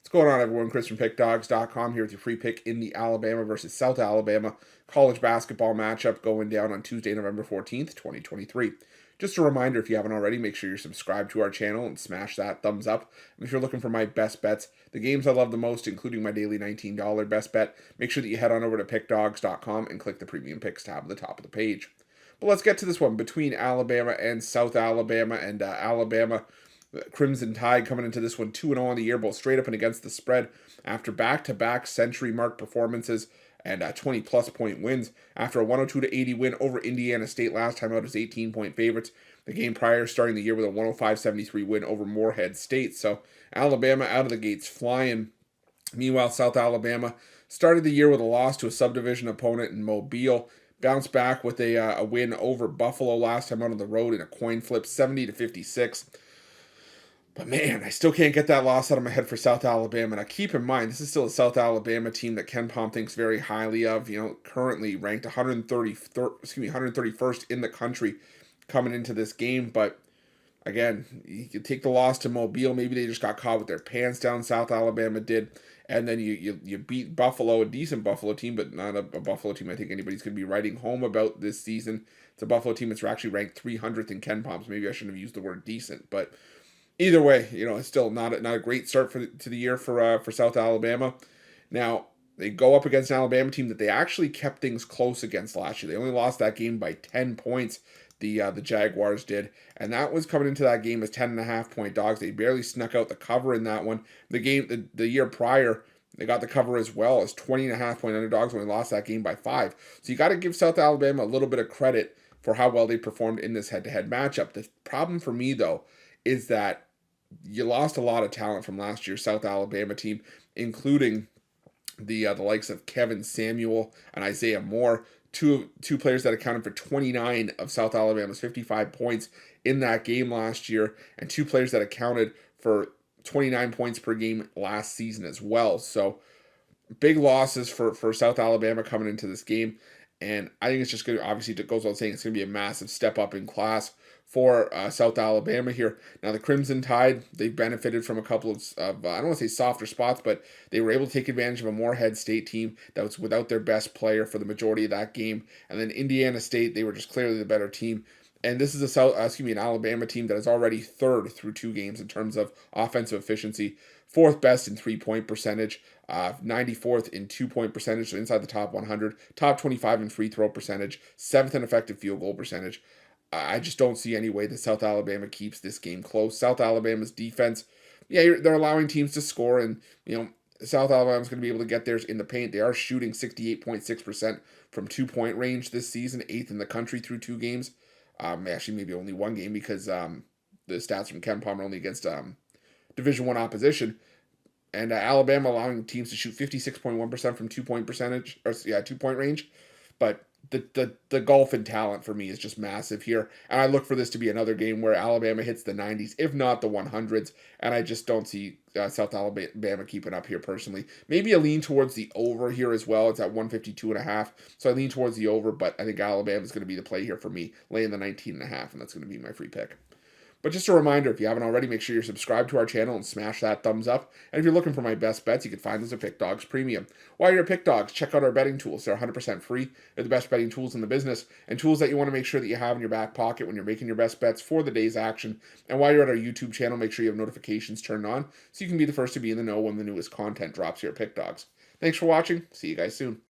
What's going on, everyone? Chris from Pickdawgz.com here with your free pick in the Alabama versus South Alabama college basketball matchup going down on Tuesday, November 14th, 2023. Just a reminder, if you haven't already, make sure you're subscribed to our channel and smash that thumbs up. And if you're looking for my best bets, the games I love the most, including my daily $19 best bet, make sure that you head on over to Pickdawgz.com and click the Premium Picks tab at the top of the page. But let's get to this one between Alabama and South Alabama, and Alabama Crimson Tide coming into this one 2-0 on the year, both straight up and against the spread after back-to-back century mark performances and 20-plus point wins. After a 102-80 win over Indiana State last time out as 18-point favorites, the game prior starting the year with a 105-73 win over Morehead State. So Alabama out of the gates flying. Meanwhile, South Alabama started the year with a loss to a subdivision opponent in Mobile. Bounced back with a win over Buffalo last time out on the road in a coin flip, 70-56. But man, I still can't get that loss out of my head for South Alabama. Now keep in mind, this is still a South Alabama team that Ken Pom thinks very highly of. Currently ranked 131st in the country coming into this game. But again, you can take the loss to Mobile. Maybe they just got caught with their pants down. South Alabama did. And then you beat Buffalo, a decent Buffalo team, but not a Buffalo team I think anybody's going to be writing home about this season. It's a Buffalo team that's actually ranked 300th in Ken Pom, so maybe I shouldn't have used the word decent. But either way, it's still not a great start to the year for South Alabama. Now, they go up against an Alabama team that they actually kept things close against last year. They only lost that game by 10 points, the Jaguars did. And that was coming into that game as 10.5-point dogs. They barely snuck out the cover in that one. The year prior, they got the cover as well as 20.5-point underdogs when they lost that game by 5. So you got to give South Alabama a little bit of credit for how well they performed in this head-to-head matchup. The problem for me, though, is that you lost a lot of talent from last year's South Alabama team, including the likes of Kevin Samuel and Isaiah Moore, two players that accounted for 29 of South Alabama's 55 points in that game last year, and two players that accounted for 29 points per game last season as well. So big losses for South Alabama coming into this game. And I think it's just going to, obviously, it goes without saying, it's going to be a massive step up in class for South Alabama here. Now, the Crimson Tide, they benefited from a couple of I don't want to say softer spots, but they were able to take advantage of a Morehead State team that was without their best player for the majority of that game. And then Indiana State, they were just clearly the better team. And this is an Alabama team that is already third through 2 games in terms of offensive efficiency, 4th best in 3-point percentage, 94th in 2-point percentage, so inside the top 100, top 25 in free throw percentage, 7th in effective field goal percentage. I just don't see any way that South Alabama keeps this game close. South Alabama's defense, they're allowing teams to score, and South Alabama's going to be able to get theirs in the paint. They are shooting 68.6% from 2-point range this season, 8th in the country through 2 games. Actually, maybe only 1 game because the stats from Ken Pom are only against Division I opposition. And Alabama allowing teams to shoot 56.1% from 2-point range. But the gulf in talent for me is just massive here. And I look for this to be another game where Alabama hits the 90s, if not the 100s. And I just don't see South Alabama keeping up here personally. Maybe a lean towards the over here as well. It's at 152.5. So I lean towards the over, but I think Alabama's going to be the play here for me, laying the 19.5, and that's going to be my free pick. But just a reminder, if you haven't already, make sure you're subscribed to our channel and smash that thumbs up. And if you're looking for my best bets, you can find those at Pick Dawgz Premium. While you're at Pick Dawgz, check out our betting tools. They're 100% free. They're the best betting tools in the business, and tools that you want to make sure that you have in your back pocket when you're making your best bets for the day's action. And while you're at our YouTube channel, make sure you have notifications turned on so you can be the first to be in the know when the newest content drops here at Pick Dawgz. Thanks for watching. See you guys soon.